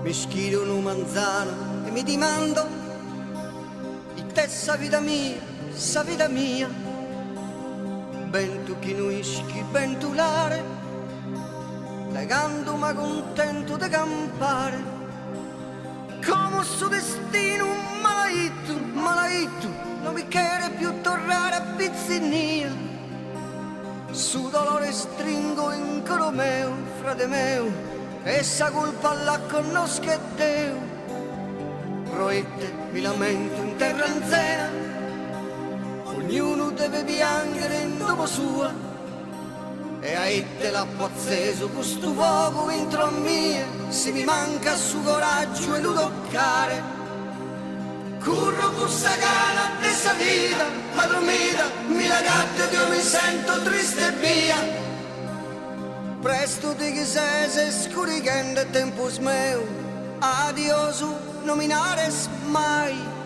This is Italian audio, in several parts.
mi schido un manzano e mi dimando di te sa vita mia, ben tu chi nuischi, ben tu l'are, legando ma contento di campare, come su destino un malaito, non mi chiede più tornare a pizzinia, su dolore stringo in coro meu, frate meu, essa colpa la conosco e Deo, proette mi lamento in terra anzena, ognuno deve piangere in dopo sua, e a ette l'acqua acceso questo fuoco entro a mie, se mi manca su coraggio e lo toccare, curro con sta gana dessa vita, padromita, mi la gatta che io mi sento triste e via. Presto di che se scuricando il tempo smeu, adioso nominare mai.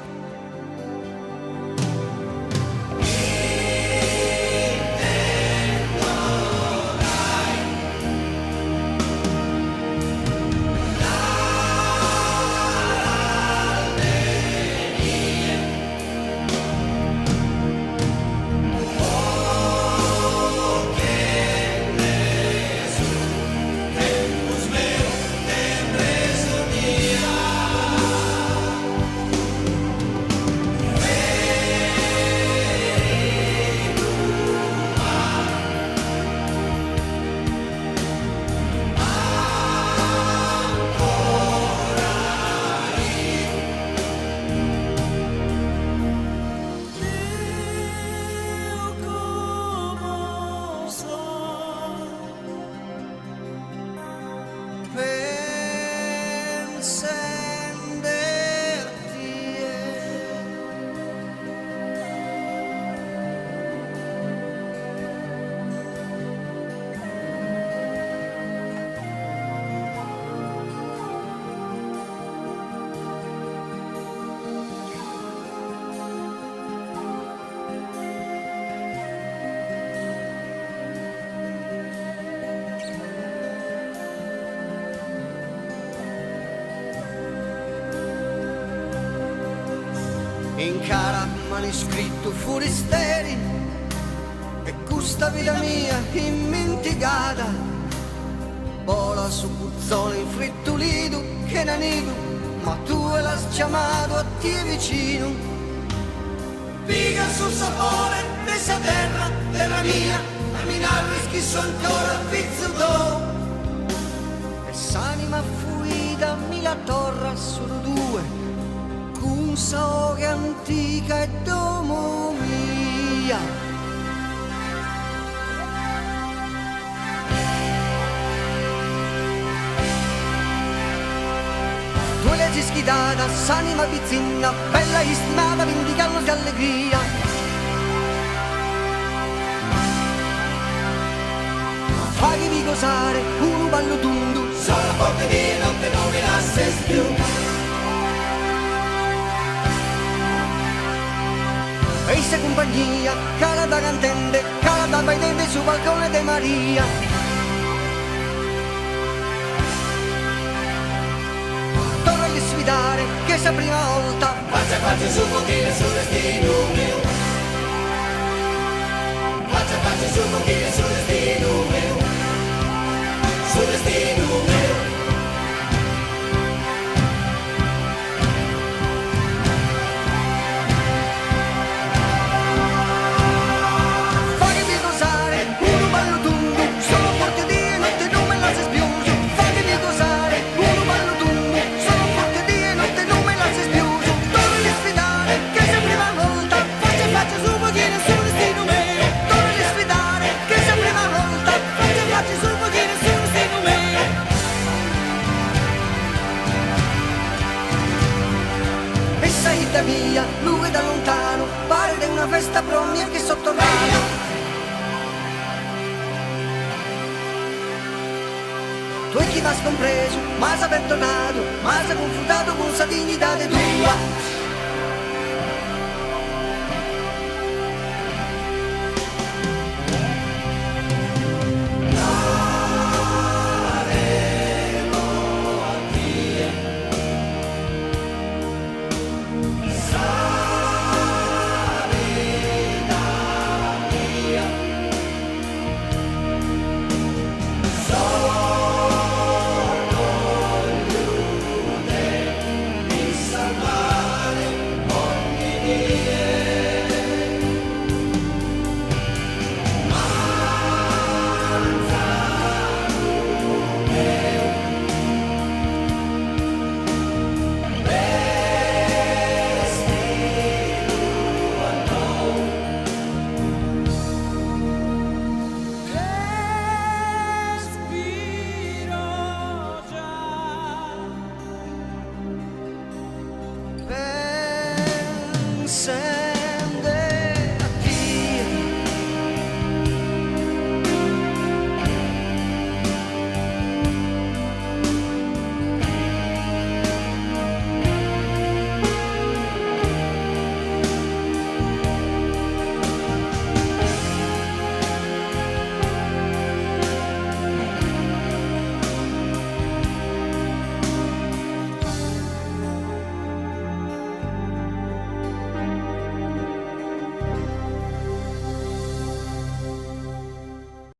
In cara manoscritto forestieri e questa vita mia immenticata vola su puzzone infrettolito che nanido, ma tu l'hai chiamato a te vicino, piga sul sapore dessa terra mia, a minare schisso ancora pizzuto e s'anima fuita mi la torra solo due, un so che antica e domo mia. Tu l'hai schidata, s'anima pizzina, bella istimata, vendicando di allegria. Faghi cosare, un ballo tundu, solo a porte di notte non mi lasses più. E se compagnia, cara da cantende, cara da baidente sul balcone di Maria. Torna a sfidare, che sa prima volta, faccia su pochino sul destino mio. Faccia su pochino sul destino mio. Sul destino mio. Via, lui da lontano, pare di una festa promia che sottorrano. Tu e chi m'ha scompreso, ma s'ha perdonato, ma s'ha confrontato con sa dignità di tua. Daremo a Dio sempre